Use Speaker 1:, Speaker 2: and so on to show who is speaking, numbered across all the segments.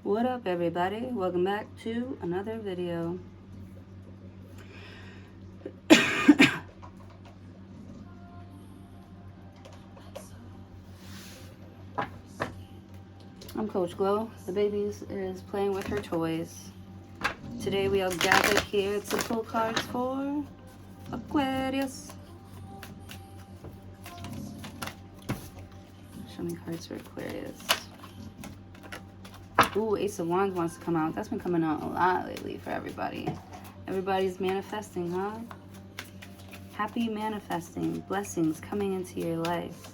Speaker 1: What up, everybody? Welcome back to another video. I'm Coach Glow. The baby is playing with her toys. Today we are gathered here to pull cards for Aquarius. Show me cards for Aquarius. Ooh, Ace of Wands wants to come out. That's been coming out a lot lately for everybody. Everybody's manifesting, huh? Happy manifesting. Blessings coming into your life.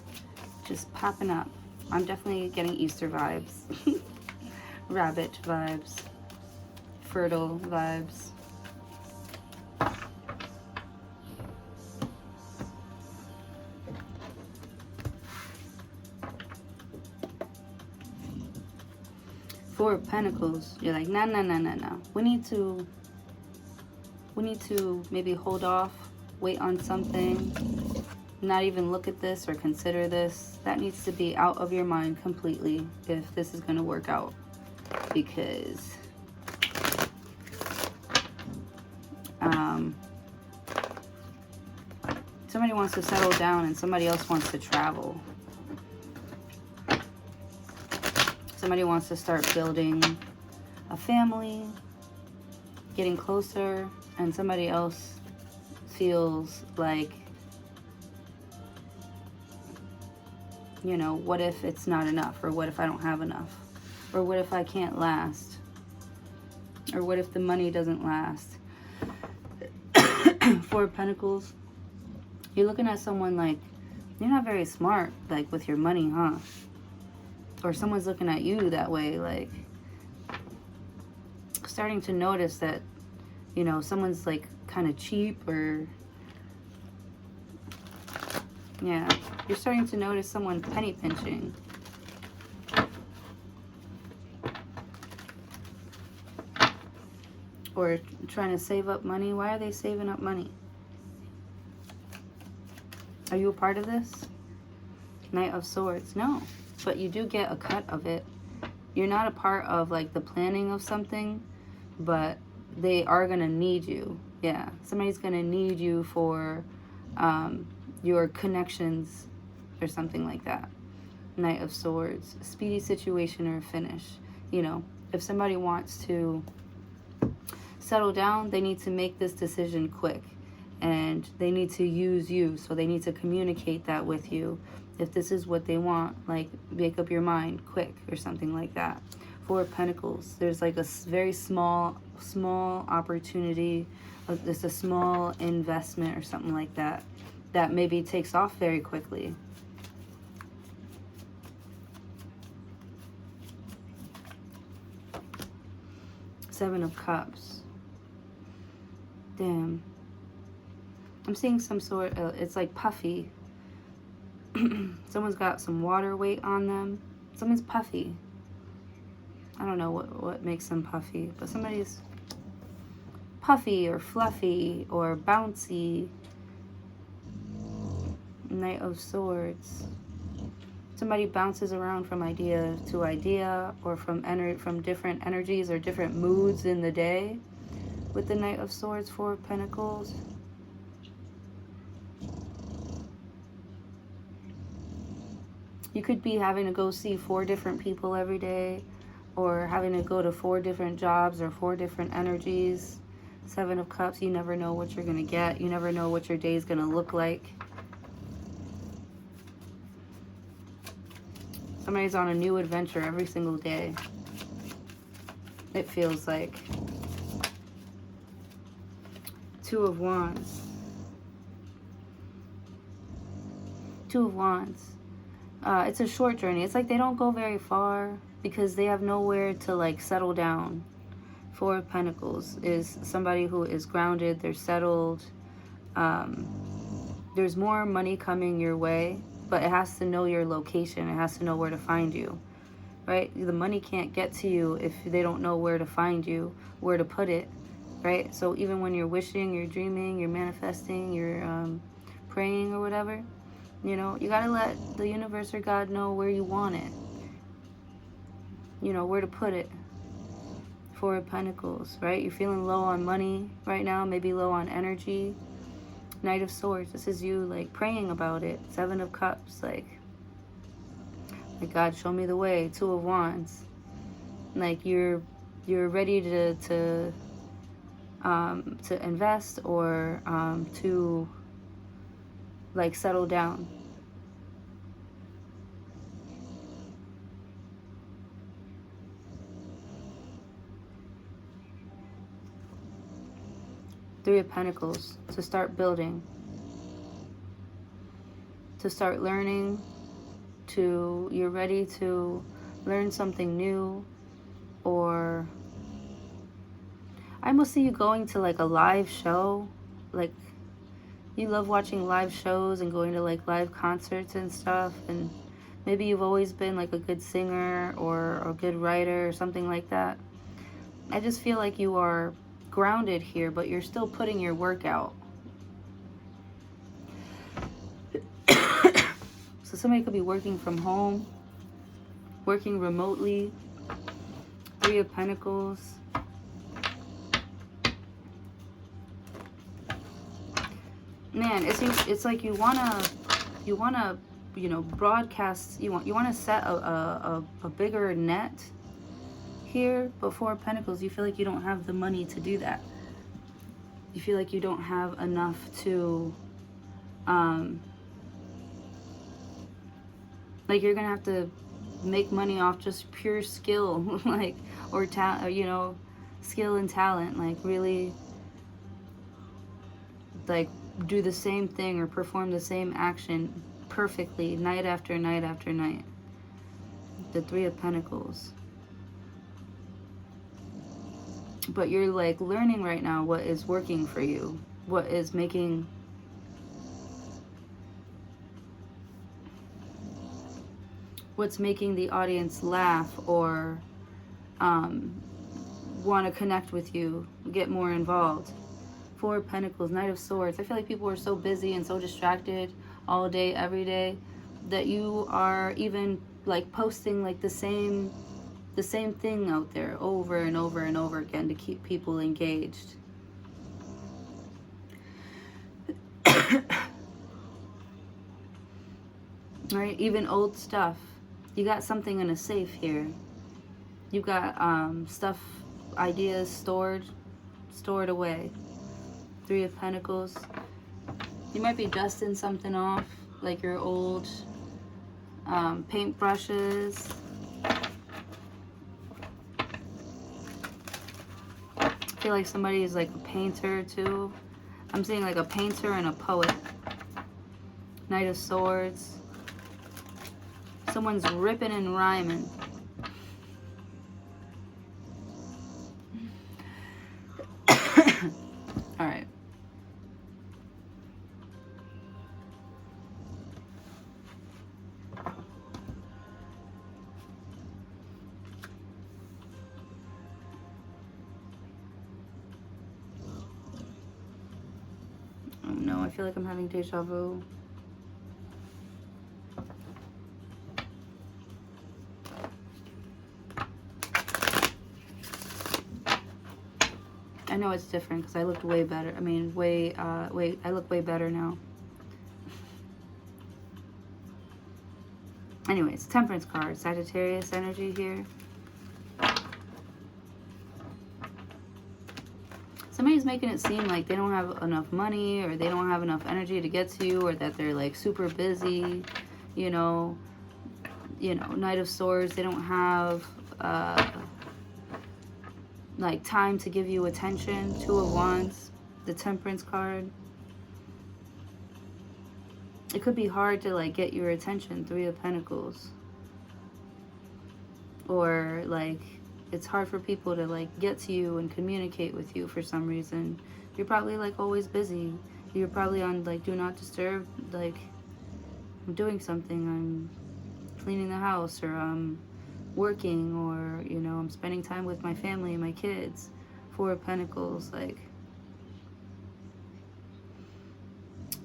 Speaker 1: Just popping up. I'm definitely getting Easter vibes. Rabbit vibes. Fertile vibes. Four of Pentacles. You're like, no. We need to maybe hold off, wait on something, not even look at this or consider this. That needs to be out of your mind completely if this is going to work out. Because somebody wants to settle down and somebody else wants to travel. Somebody wants to start building a family, getting closer, and somebody else feels like, you know, what if it's not enough? Or what if I don't have enough? Or what if I can't last? Or what if the money doesn't last? Four of Pentacles. You're looking at someone like, you're not very smart, like, with your money, huh? Or someone's looking at you that way, like, starting to notice that, you know, someone's, like, kind of cheap, or, yeah, you're starting to notice someone penny pinching. Or trying to save up money. Why are they saving up money? Are you a part of this? Knight of Swords. No. But you do get a cut of it. You're not a part of, like, the planning of something, but they are going to need you. Yeah. Somebody's going to need you for your connections or something like that. Knight of Swords. Speedy situation or finish. You know, if somebody wants to settle down, they need to make this decision quick. And they need to use you. So they need to communicate that with you. If this is what they want, like, make up your mind quick or something like that. Four of Pentacles. There's like a very small opportunity. It's a small investment or something like that. That maybe takes off very quickly. Seven of Cups. Damn. I'm seeing some sort of, it's like puffy. Someone's got some water weight on them. Someone's puffy. I don't know what makes them puffy, but somebody's puffy or fluffy or bouncy. Knight of Swords. Somebody bounces around from idea to idea, or from different energies or different moods in the day. With the Knight of Swords, Four of Pentacles. You could be having to go see 4 different people every day, or having to go to 4 different jobs or 4 different energies. Seven of Cups, you never know what you're going to get. You never know what your day is going to look like. Somebody's on a new adventure every single day. It feels like. Two of Wands. Two of Wands. It's a short journey. It's like they don't go very far because they have nowhere to, like, settle down. Four of Pentacles is somebody who is grounded. They're settled. There's more money coming your way, but it has to know your location. It has to know where to find you, right? The money can't get to you if they don't know where to find you, where to put it, right? So even when you're wishing, you're dreaming, you're manifesting, you're praying or whatever, you know, you gotta let the universe or God know where you want it, you know, where to put it. Four of Pentacles, right? You're feeling low on money right now, maybe low on energy. Knight of Swords, this is you like praying about it. Seven of Cups, like God, show me the way. Two of Wands, like you're ready to invest or to like settle down. Three of Pentacles, to start building, to start learning, you're ready to learn something new, or I almost see you going to like a live show. Like you love watching live shows and going to like live concerts and stuff, and maybe you've always been like a good singer or a good writer or something like that. I just feel like you are grounded here, but you're still putting your work out. So somebody could be working from home, working remotely. Three of Pentacles. Man, it's like you wanna broadcast. You wanna set a bigger net here. But Four of Pentacles, you feel like you don't have the money to do that. You feel like you don't have enough to like you're gonna have to make money off just pure skill, like, or skill and talent, like really like do the same thing or perform the same action perfectly night after night after night. The Three of Pentacles. But you're like learning right now what is working for you, what is making what's making the audience laugh or want to connect with you, get more involved. Four of Pentacles, Knight of Swords. I feel like people are so busy and so distracted all day, every day, that you are even like posting like the same thing out there over and over and over again to keep people engaged. Right? Even old stuff. You got something in a safe here. You got stuff, ideas stored away. Three of Pentacles. You might be dusting something off, like your old paint brushes. I feel like somebody is like a painter too. I'm seeing like a painter and a poet. Knight of Swords. Someone's ripping and rhyming. All right. Oh no, I feel like I'm having deja vu. I know it's different because I looked way better. I mean, I look way better now. Anyways, Temperance card, Sagittarius energy here. Somebody's making it seem like they don't have enough money or they don't have enough energy to get to you, or that they're like super busy, Knight of Swords, they don't have like time to give you attention. Two of Wands, the Temperance card. It could be hard to like get your attention. Three of Pentacles. Or like it's hard for people to like get to you and communicate with you for some reason. You're probably like always busy. You're probably on like do not disturb, like I'm doing something, I'm cleaning the house, or I'm working, or I'm spending time with my family and my kids. Four of Pentacles, like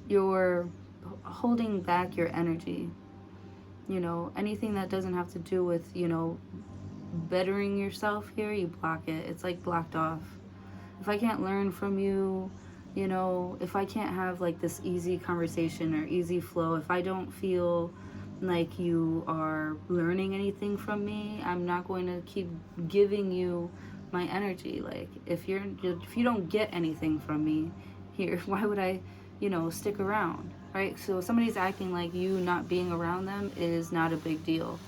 Speaker 1: you're holding back your energy. Anything that doesn't have to do with bettering yourself here, you block it. It's like blocked off. If I can't learn from you, you know, if I can't have like this easy conversation or easy flow, if I don't feel like you are learning anything from me, I'm not going to keep giving you my energy. Like if you don't get anything from me here, why would I, you know, stick around, right? So if somebody's acting like you not being around them is not a big deal.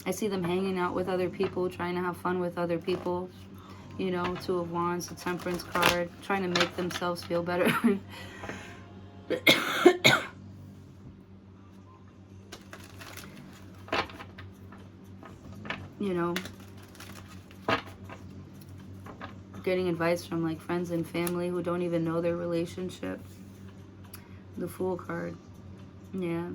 Speaker 1: I see them hanging out with other people, trying to have fun with other people. You know, Two of Wands, the Temperance card, trying to make themselves feel better. You know, getting advice from like friends and family who don't even know their relationship. The Fool card. Yeah.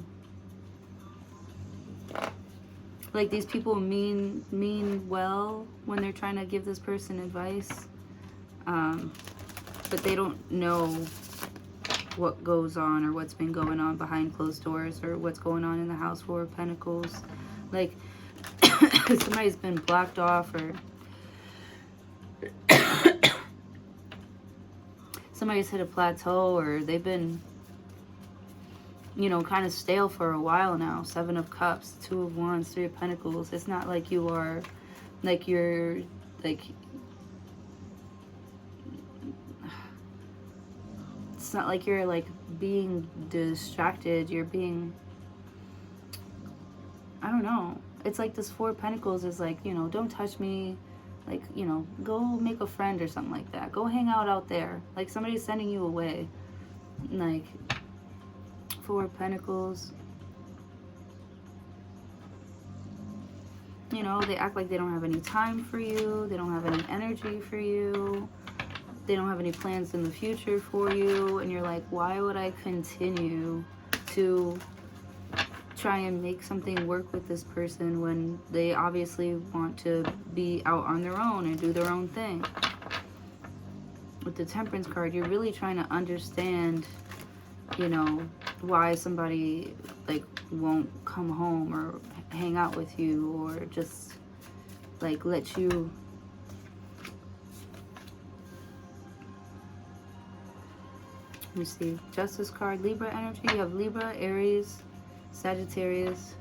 Speaker 1: Like these people mean well when they're trying to give this person advice, but they don't know what goes on or what's been going on behind closed doors or what's going on in the house. Four of Pentacles. Like somebody's been blocked off, or somebody's hit a plateau, or they've been, you know, kind of stale for a while now. Seven of Cups, Two of Wands, Three of Pentacles. It's not like you are, like you're, like, it's not like you're, like, being distracted. You're being, I don't know. It's like this Four of Pentacles is like, you know, don't touch me. Like, you know, go make a friend or something like that. Go hang out there. Like, somebody's sending you away. Like, Four of Pentacles. You know, they act like they don't have any time for you. They don't have any energy for you. They don't have any plans in the future for you. And you're like, why would I continue to try and make something work with this person when they obviously want to be out on their own and do their own thing? With the Temperance card, you're really trying to understand, you know, why somebody like won't come home or hang out with you, or just like let you let me see. Justice card, Libra energy. You have Libra, Aries, Sagittarius.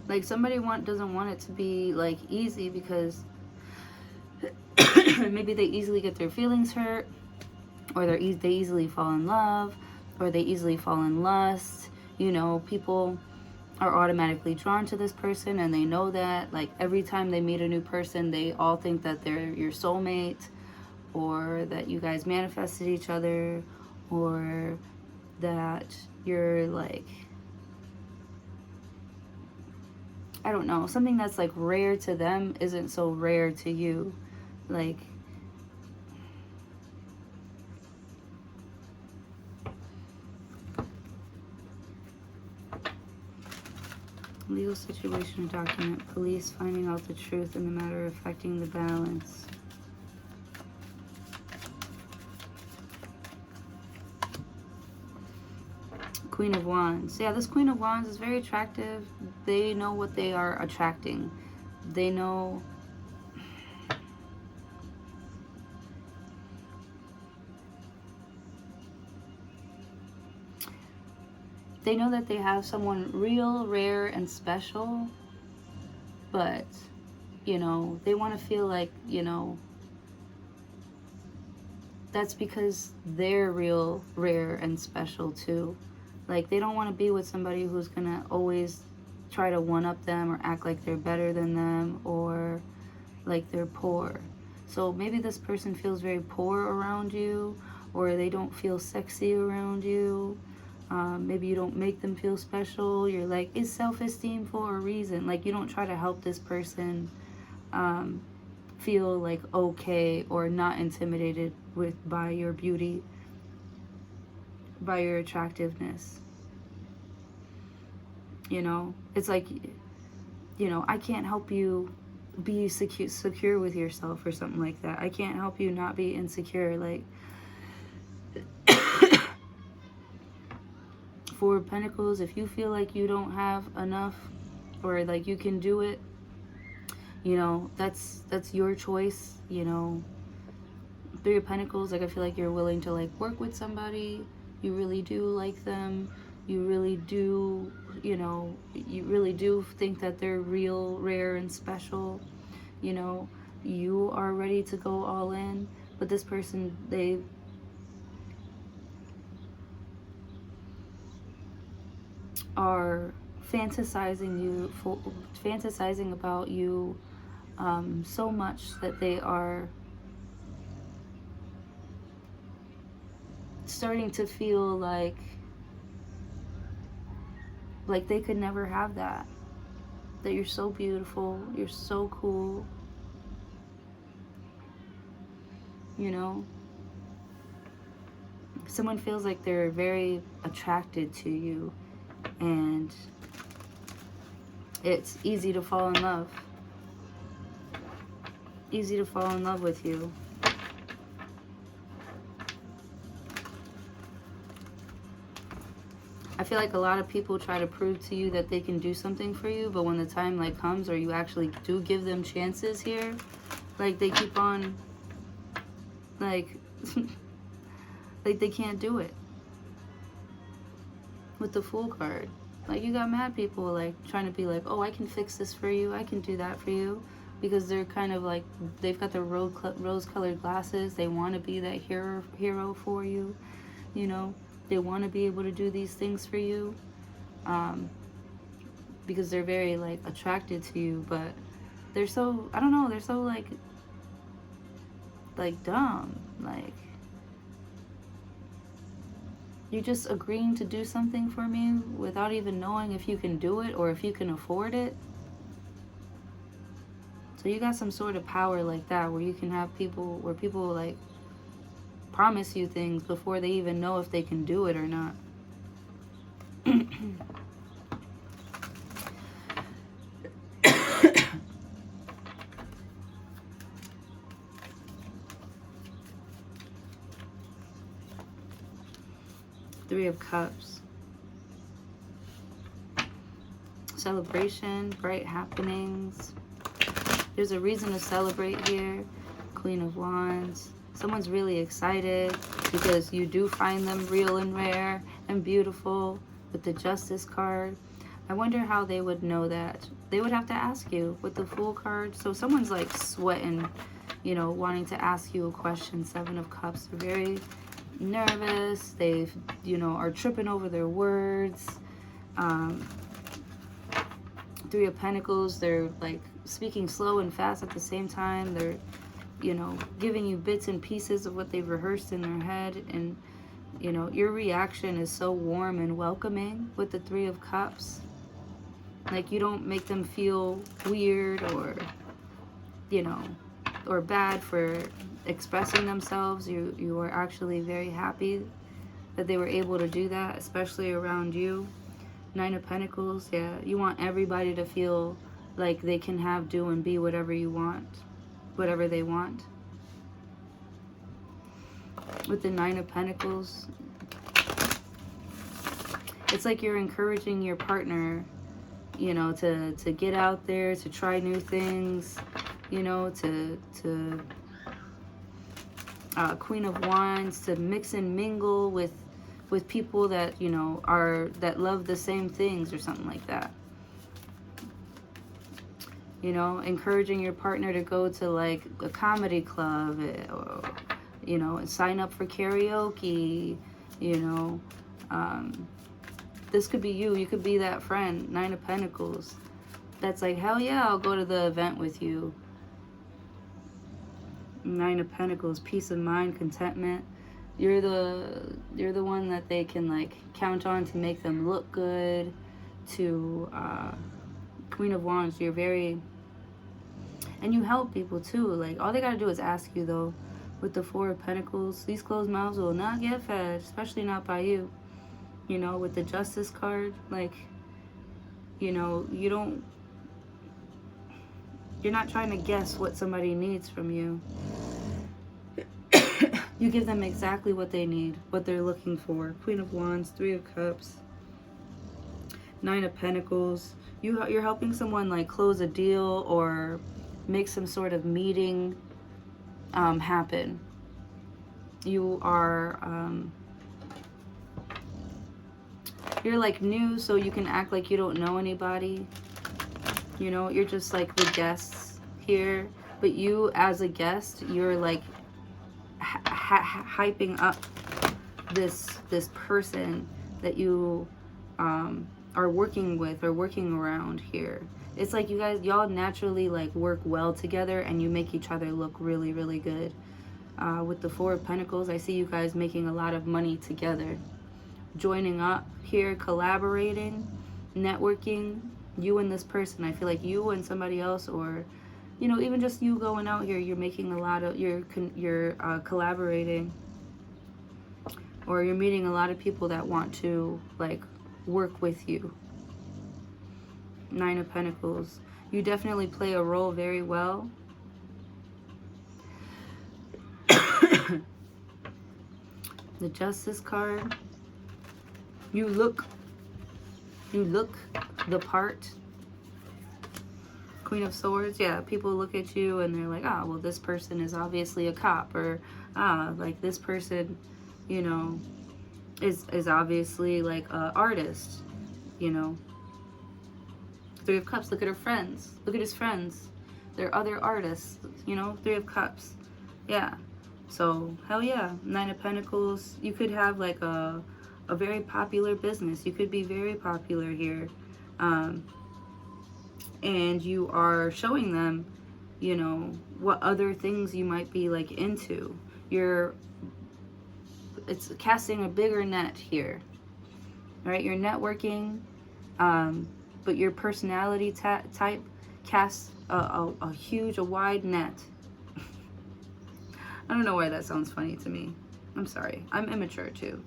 Speaker 1: Like somebody doesn't want it to be like easy, because maybe they easily get their feelings hurt, or they easily fall in love, or they easily fall in lust. You know, people are automatically drawn to this person, and they know that. Like every time they meet a new person, they all think that they're your soulmate, or that you guys manifested each other, or that you're like, I don't know, something that's like rare to them isn't so rare to you. Like, legal situation or document. Police finding out the truth in the matter affecting the balance. Queen of Wands. Yeah, this Queen of Wands is very attractive. They know what they are attracting. They know that they have someone real, rare, and special, but, you know, they want to feel like, you know, that's because they're real, rare, and special too. Like, they don't want to be with somebody who's gonna always try to one-up them or act like they're better than them, or like they're poor. So maybe this person feels very poor around you, or they don't feel sexy around you. Maybe you don't make them feel special. You're like, it's self-esteem for a reason. Like, you don't try to help this person feel like okay, or not intimidated by your beauty, by your attractiveness. You know, it's like, you know, I can't help you be secure with yourself or something like that. I can't help you not be insecure. Like, Four of Pentacles, if you feel like you don't have enough, or like you can do it, you know, that's your choice, you know. Three of Pentacles, like I feel like you're willing to like work with somebody. You really do like them. You really do, you know, you really do think that they're real, rare, and special. You know, you are ready to go all in. But this person, they are fantasizing about you so much that they are starting to feel like they could never have that. That you're so beautiful, you're so cool, you know. Someone feels like they're very attracted to you, and it's easy to fall in love. Easy to fall in love with you. I feel like a lot of people try to prove to you that they can do something for you, but when the time like comes, or you actually do give them chances here, like they keep on like like they can't do it. With the Fool card, like you got mad people like trying to be like, oh, I can fix this for you, I can do that for you, because they're kind of like, they've got the rose-colored glasses. They want to be that hero for you, you know. They want to be able to do these things for you, because they're very like attracted to you, but they're so, I don't know, they're so like dumb. Like, you're just agreeing to do something for me without even knowing if you can do it or if you can afford it. So you got some sort of power like that, where you can have people, where people like promise you things before they even know if they can do it or not. Three of Cups. Celebration, bright happenings. There's a reason to celebrate here. Queen of Wands. Someone's really excited because you do find them real and rare and beautiful with the Justice card. I wonder how they would know that. They would have to ask you with the Fool card. So someone's like sweating, you know, wanting to ask you a question. Seven of Cups. They're very nervous. They, you know, are tripping over their words. Three of Pentacles. They're like speaking slow and fast at the same time. They're, you know, giving you bits and pieces of what they've rehearsed in their head. And, you know, your reaction is so warm and welcoming with the Three of Cups. Like, you don't make them feel weird or, you know, or bad for expressing themselves. You are actually very happy that they were able to do that, especially around you. Nine of Pentacles. Yeah, you want everybody to feel like they can have, do, and be whatever you want. Whatever they want. With the Nine of Pentacles, it's like you're encouraging your partner, you know, to get out there, to try new things, you know, to Queen of Wands, to mix and mingle with people that, you know, that love the same things or something like that. You know, encouraging your partner to go to like a comedy club, or, you know, sign up for karaoke, you know. This could be you. You could be that friend, Nine of Pentacles, that's like, hell yeah, I'll go to the event with you. Nine of Pentacles, peace of mind, contentment. You're the one that they can like count on to make them look good. To Queen of Wands, you're very, and you help people too. Like, all they gotta do is ask you though. With the Four of Pentacles, these closed mouths will not get fed, especially not by you. You know, with the Justice card, like, you know, you're not trying to guess what somebody needs from you. You give them exactly what they need, what they're looking for. Queen of Wands, Three of Cups. Nine of Pentacles. You're helping someone like close a deal or make some sort of meeting happen. You are you're like new, so you can act like you don't know anybody. You know, you're just like the guests here, but you as a guest, you're like hyping up this person that you are working with or working around here. It's like y'all naturally like work well together, and you make each other look really, really good. With the Four of Pentacles, I see you guys making a lot of money together, joining up here, collaborating, networking. You and this person, I feel like you and somebody else, or you know, even just you going out here, you're making a lot of, you're collaborating, or you're meeting a lot of people that want to like work with you. Nine of Pentacles. You definitely play a role very well. The Justice card. You look the part. Queen of Swords. Yeah, people look at you and they're like, ah, well, this person is obviously a cop, or like this person, you know, is obviously like an artist, you know. Three of Cups. Look at her friends. Look at his friends. They're other artists, you know. Three of Cups. Yeah. So, hell yeah. Nine of Pentacles. You could have like a very popular business. You could be very popular here. And you are showing them, you know, what other things you might be like into. It's casting a bigger net here. All right, you're networking, but your personality type casts a huge, wide net. I don't know why that sounds funny to me. I'm sorry. I'm immature too.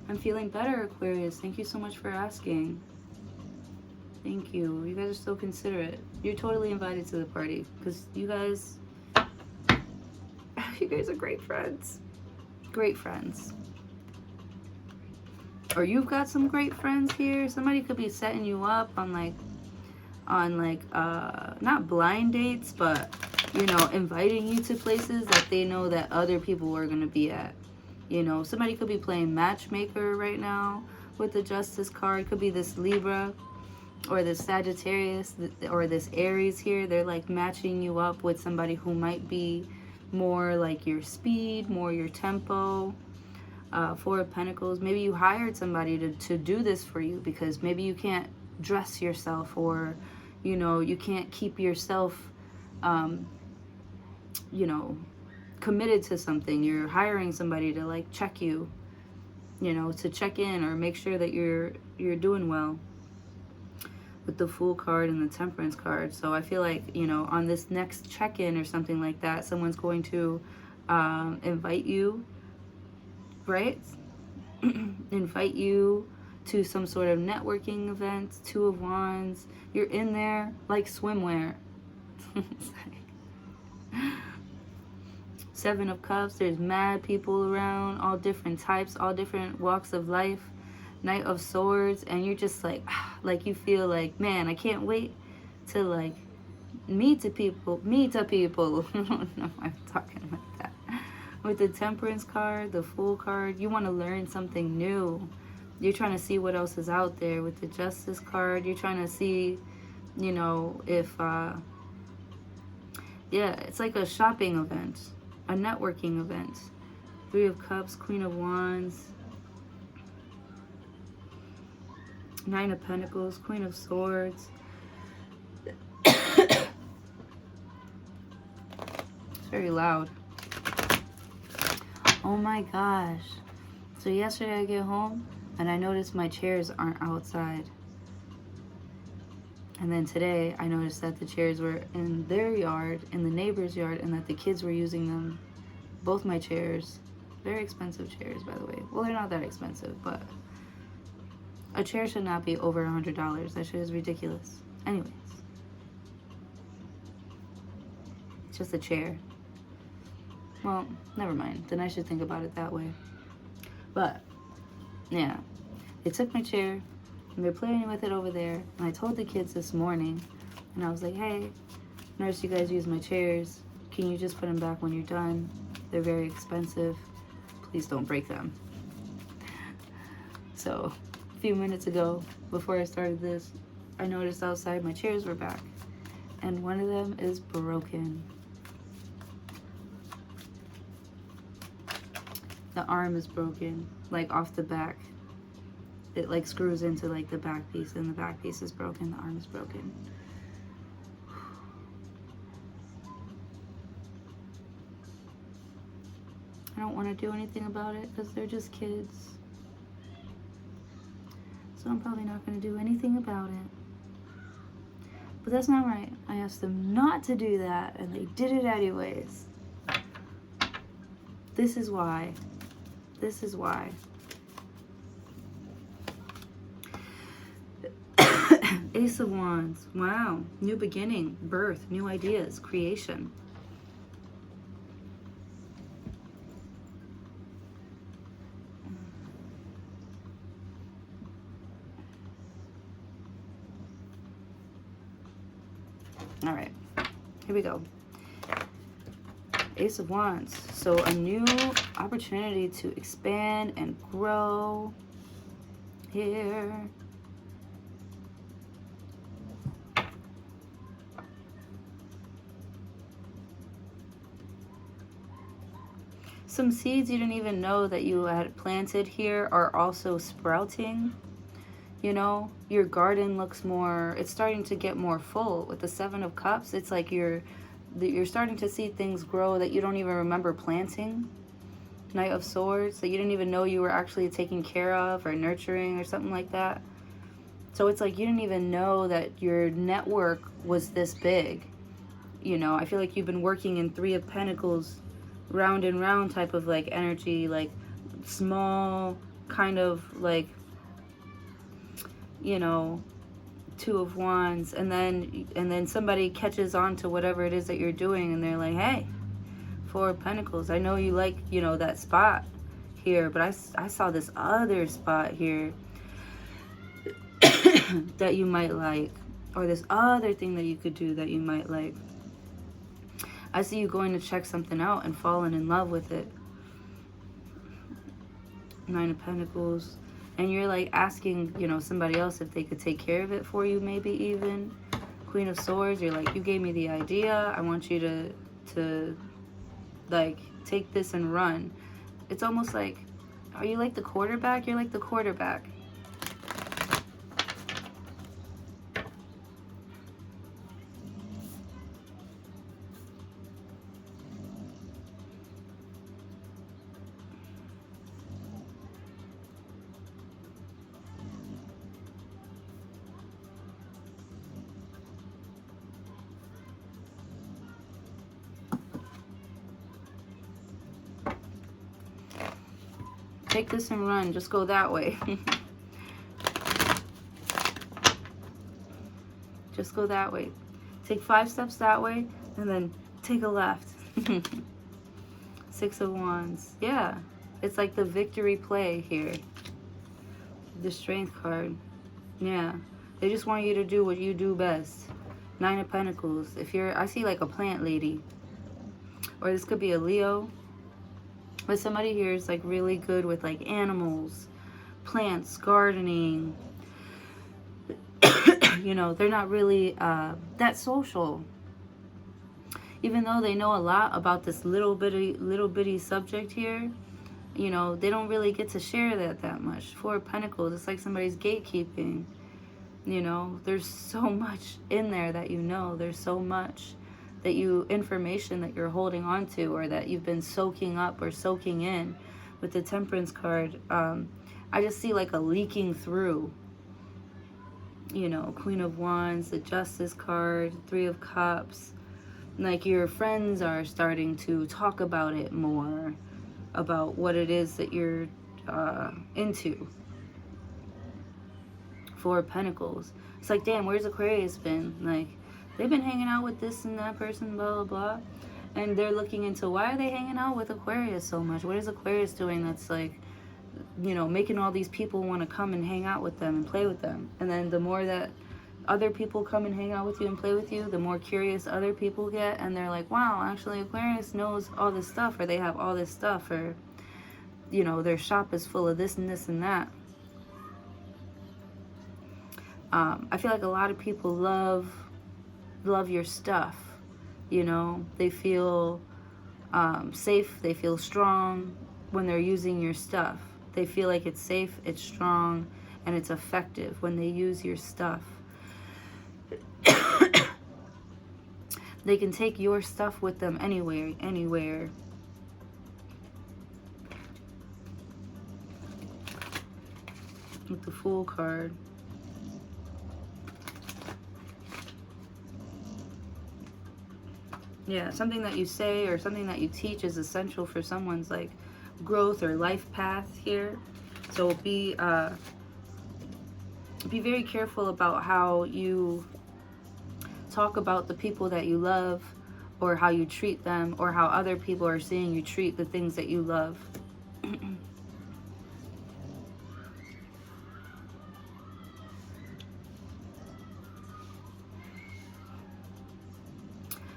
Speaker 1: I'm feeling better, Aquarius. Thank you so much for asking. Thank you. You guys are so considerate. You're totally invited to the party because you guys are great friends. Great friends. Or you've got some great friends here. Somebody could be setting you up on not blind dates, but you know, inviting you to places that they know that other people are going to be at. You know, somebody could be playing matchmaker right now with the Justice card. Could be this Libra or this Sagittarius or this Aries here. They're like matching you up with somebody who might be more like your speed, more your tempo. Four of Pentacles. Maybe you hired somebody to do this for you because maybe you can't dress yourself, or you know, you can't keep yourself you know, committed to something. You're hiring somebody to like check you, you know, to check in or make sure that you're doing well, with the Fool card and the Temperance card. So I feel like, you know, on this next check-in or something like that, someone's going to invite you, right? Invite you to some sort of networking event. Two of Wands. You're in there like swimwear. Seven of Cups. There's mad people around, all different types, all different walks of life. Knight of Swords, and you're just like you feel like, man, I can't wait to like meet people. I don't know why I'm talking like that. With the Temperance card, the Fool card, you want to learn something new. You're trying to see what else is out there. With the Justice card, you're trying to see, you know, if yeah, it's like a shopping event, a networking event. Three of Cups, Queen of Wands, Nine of Pentacles, Queen of Swords. It's very loud. Oh my gosh. So yesterday I get home and I noticed my chairs aren't outside. And then today I noticed that the chairs were in their yard, in the neighbor's yard, and that the kids were using them. Both my chairs. Very expensive chairs, by the way. Well, they're not that expensive, but a chair should not be over $100. That shit is ridiculous. Anyways. It's just a chair. Well, never mind. Then I should think about it that way. But yeah, they took my chair and they're playing with it over there. And I told the kids this morning, and I was like, hey, notice you guys use my chairs. Can you just put them back when you're done? They're very expensive. Please don't break them. So a few minutes ago, before I started this, I noticed outside my chairs were back. And one of them is broken. The arm is broken, like off the back. It like screws into like the back piece, and the back piece is broken, the arm is broken. I don't want to do anything about it because they're just kids. So I'm probably not going to do anything about it. But that's not right. I asked them not to do that, and they did it anyways. This is why. This is why. Ace of Wands. Wow. New beginning, birth, new ideas, creation. All right, here we go. Ace of Wands. So a new opportunity to expand and grow here. Some seeds you didn't even know that you had planted here are also sprouting. You know, your garden looks more, it's starting to get more full. With the Seven of Cups, it's like you're starting to see things grow that you don't even remember planting. Knight of Swords, that you didn't even know you were actually taking care of or nurturing or something like that. So it's like you didn't even know that your network was this big. You know, I feel like you've been working in Three of Pentacles, round and round type of like energy, like small kind of like, you know, Two of Wands, and then somebody catches on to whatever it is that you're doing, and they're like, hey, Four of Pentacles, I know you like, you know, that spot here, but I saw this other spot here that you might like, or this other thing that you could do that you might like. I see you going to check something out and falling in love with it. Nine of Pentacles. And you're like asking, you know, somebody else if they could take care of it for you, maybe even. Queen of Swords, you're like, you gave me the idea. I want you to like take this and run. It's almost like, are you like the quarterback? You're like the quarterback. Take this and run. Just go that way. Just go that way. Take 5 steps that way, and then take a left. Six of Wands. Yeah. It's like the victory play here. The Strength card. Yeah. They just want you to do what you do best. Nine of Pentacles. If you're, I see like a plant lady. Or this could be a Leo. But somebody here is like really good with like animals, plants, gardening. You know, they're not really that social. Even though they know a lot about this little bitty subject here, you know, they don't really get to share that much. Four of Pentacles, it's like somebody's gatekeeping. You know, there's so much in there that you know. There's so much that information that you're holding on to, or that you've been soaking up or soaking in. With the Temperance card, I just see like a leaking through. You know, Queen of Wands, the Justice card, Three of Cups. Like your friends are starting to talk about it more, about what it is that you're into. Four of Pentacles. It's like, damn, where's Aquarius been? Like, they've been hanging out with this and that person, blah, blah, blah. And they're looking into, why are they hanging out with Aquarius so much? What is Aquarius doing that's like, you know, making all these people want to come and hang out with them and play with them. And then the more that other people come and hang out with you and play with you, the more curious other people get, and they're like, wow, actually Aquarius knows all this stuff, or they have all this stuff, or, you know, their shop is full of this and this and that. I feel like a lot of people love your stuff. You know, they feel safe, they feel strong when they're using your stuff. They feel like it's safe, it's strong, and it's effective when they use your stuff. They can take your stuff with them anywhere. With the Fool card. Yeah, something that you say or something that you teach is essential for someone's like growth or life path here. So be very careful about how you talk about the people that you love, or how you treat them, or how other people are seeing you treat the things that you love.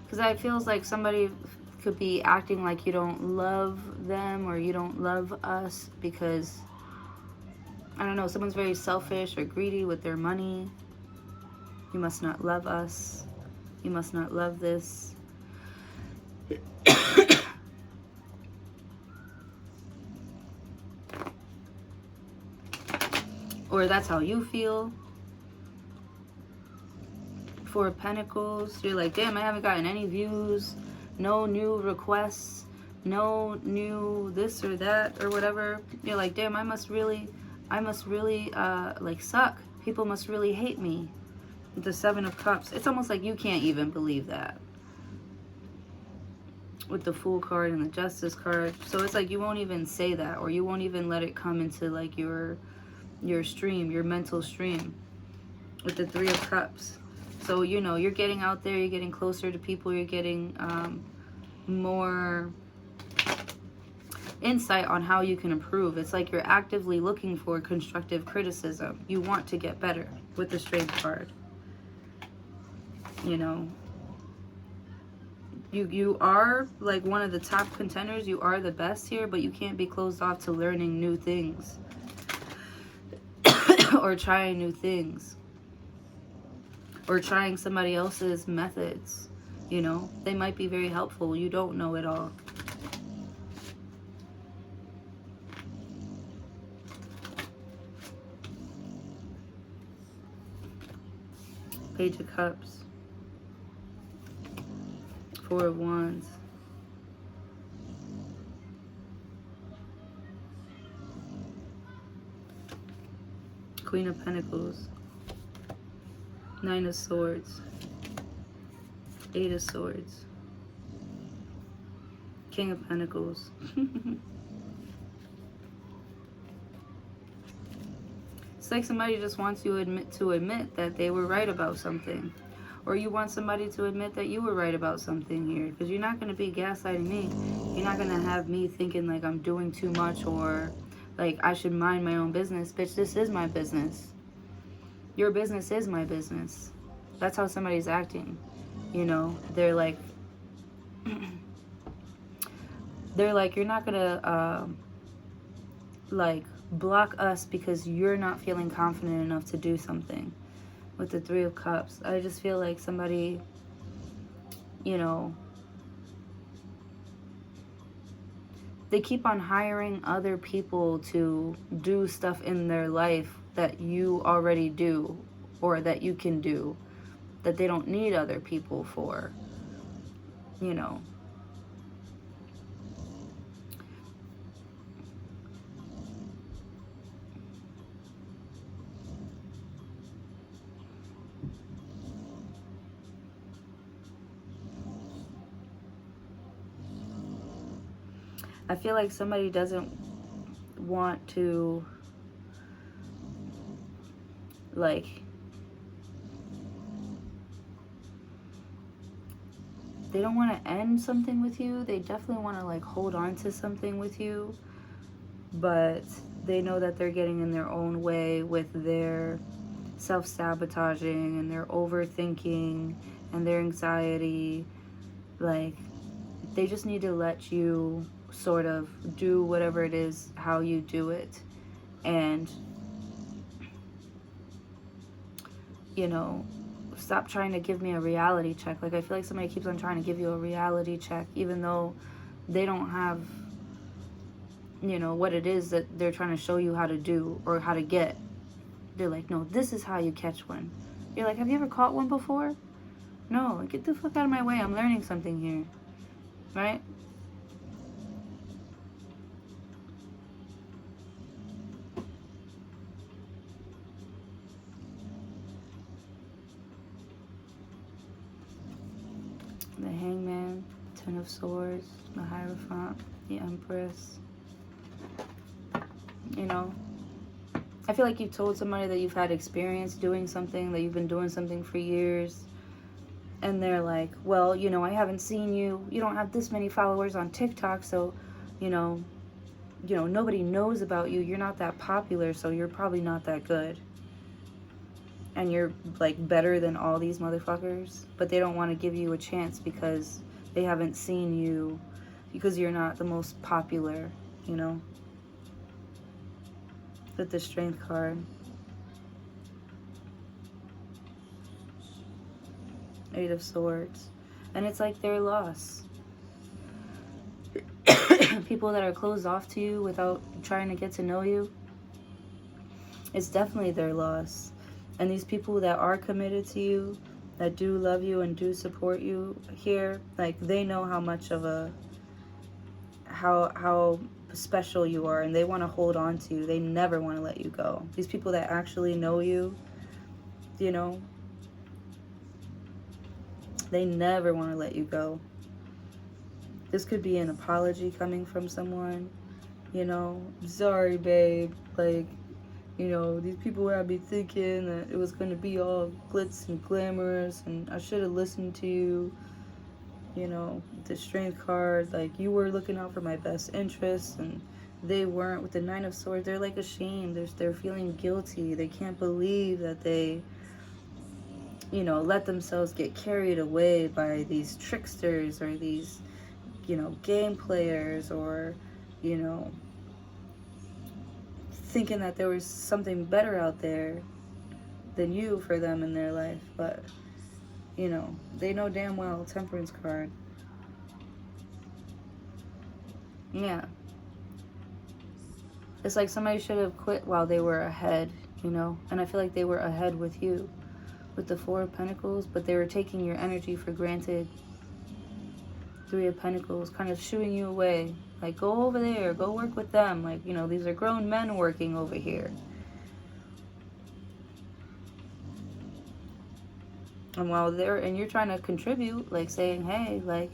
Speaker 1: Because it feels like somebody could be acting like you don't love them or you don't love us because, I don't know, someone's very selfish or greedy with their money. You must not love us. You must not love this. Or that's how you feel. Four of Pentacles. You're like, damn, I haven't gotten any views, no new requests, no new this or that or whatever. You're like, damn, I must really like suck. People must really hate me. The Seven of Cups. It's almost like you can't even believe that. With the Fool card and the Justice card. So it's like you won't even say that, or you won't even let it come into like your stream, your mental stream. With the Three of Cups. So, you know, you're getting out there, you're getting closer to people, you're getting more insight on how you can improve. It's like you're actively looking for constructive criticism. You want to get better with the Strength card. You know, you are like one of the top contenders. You are the best here, but you can't be closed off to learning new things or trying new things. Or trying somebody else's methods, you know. They might be very helpful. You don't know it all. Page of Cups. Four of Wands. Queen of Pentacles. Nine of Swords. Eight of Swords. King of Pentacles. It's like somebody just wants you to admit that they were right about something. Or you want somebody to admit that you were right about something here. Because you're not going to be gaslighting me. You're not going to have me thinking like I'm doing too much or like I should mind my own business. Bitch, this is my business. Your business is my business. That's how somebody's acting. You know, they're like, you're not gonna, like, block us because you're not feeling confident enough to do something. With the Three of Cups, I just feel like somebody, you know, they keep on hiring other people to do stuff in their life that you already do or that you can do, that they don't need other people for, you know. I feel like somebody doesn't want to, like, they don't want to end something with you. They definitely want to, like, hold on to something with you. but they know that they're getting in their own way with their self-sabotaging and their overthinking and their anxiety. Like, they just need to let you sort of do whatever it is, how you do it. And, you know, stop trying to give me a reality check. Like, I feel like somebody keeps on trying to give you a reality check, even though they don't have, you know, what it is that they're trying to show you how to do or how to get. They're like, no, this is how you catch one. You're like, have you ever caught one before? No, get the fuck out of my way. I'm learning something here. Right? The Hangman, Ten of Swords, the Hierophant, the Empress. You know, I feel like you've told somebody that you've had experience doing something, that you've been doing something for years. And they're like, well, you know, I haven't seen you. You don't have this many followers on TikTok, so, you know, nobody knows about you. You're not that popular, so you're probably not that good. And you're, like, better than all these motherfuckers. But they don't want to give you a chance because they haven't seen you, because you're not the most popular, you know? With the Strength card. Eight of Swords. And it's like their loss. People that are closed off to you without trying to get to know you, it's definitely their loss. And these people that are committed to you, that do love you and do support you here, like, they know how much of a, how special you are, and they want to hold on to you. They never want to let you go. These people that actually know you, you know, they never want to let you go. This could be an apology coming from someone, you know. Sorry, babe. Like, you know, these people had me thinking that it was going to be all glitz and glamorous, and I should have listened to you. You know, the Strength card, like, you were looking out for my best interests, and they weren't. With the Nine of Swords, they're, like, ashamed. They're feeling guilty. They can't believe that they, you know, let themselves get carried away by these tricksters or these, you know, game players, or, you know, thinking that there was something better out there than you for them in their life. But, you know, they know damn well. Temperance card. Yeah. It's like somebody should have quit while they were ahead, you know? And I feel like they were ahead with you, with the Four of Pentacles, but they were taking your energy for granted. Three of Pentacles, kind of shooing you away. Like, go over there, go work with them. Like, you know, these are grown men working over here. And while they're, and you're trying to contribute, like saying, hey, like,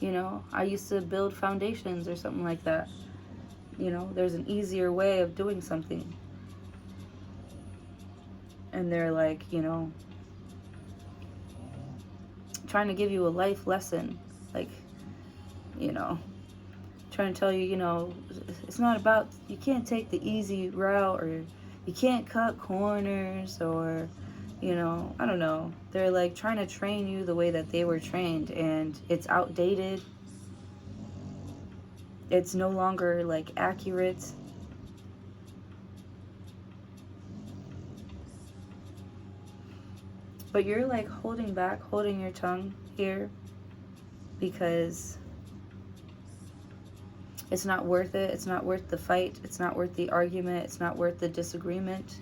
Speaker 1: you know, I used to build foundations or something like that. You know, there's an easier way of doing something. And they're like, you know, trying to give you a life lesson. Like, you know, trying to tell you, you know, it's not about, you can't take the easy route, or you can't cut corners, or, you know, I don't know. They're like trying to train you the way that they were trained, and it's outdated. It's no longer like accurate. But you're like holding back, holding your tongue here, because it's not worth it. It's not worth the fight. It's not worth the argument. It's not worth the disagreement.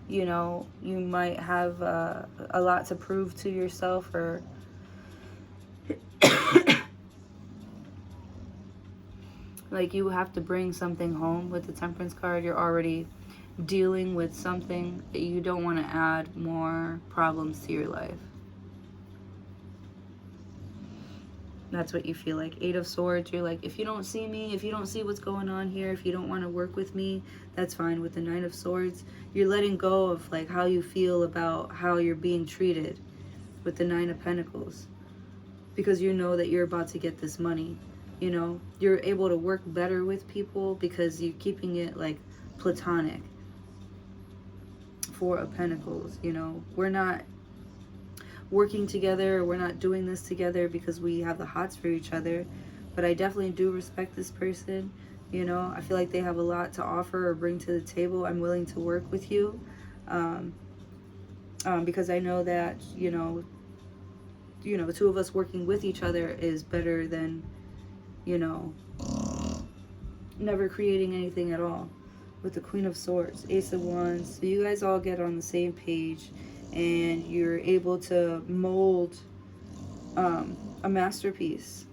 Speaker 1: You know, you might have a lot to prove to yourself, or like you have to bring something home with the Temperance card. You're already dealing with something that you don't want to add more problems to your life. That's what you feel like. Eight of Swords, you're like, if you don't see me, if you don't see what's going on here, if you don't want to work with me, that's fine. With the Nine of Swords, you're letting go of like how you feel about how you're being treated with the Nine of Pentacles, because you know that you're about to get this money. You know, you're able to work better with people because you're keeping it like platonic. Four of Pentacles, you know, we're not working together, we're not doing this together because we have the hots for each other, but I definitely do respect this person. You know, I feel like they have a lot to offer or bring to the table. I'm willing to work with you, because I know that, you know, the two of us working with each other is better than, you know, never creating anything at all. With the Queen of Swords, Ace of Wands, so you guys all get on the same page and you're able to mold a masterpiece.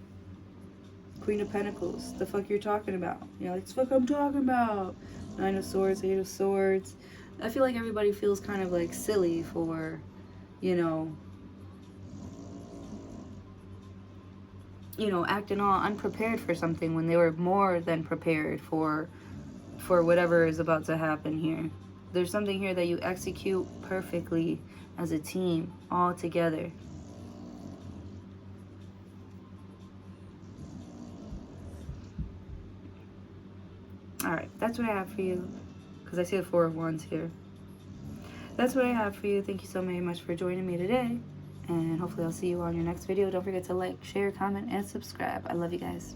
Speaker 1: Queen of Pentacles, the fuck you're talking about? You're like, the fuck I'm talking about. Nine of Swords, Eight of Swords. I feel like everybody feels kind of like silly for, you know, acting all unprepared for something when they were more than prepared for whatever is about to happen here. There's something here that you execute perfectly as a team, all together. Alright, that's what I have for you. Because I see the Four of Wands here. That's what I have for you. Thank you so very much for joining me today. And hopefully I'll see you on your next video. Don't forget to like, share, comment, and subscribe. I love you guys.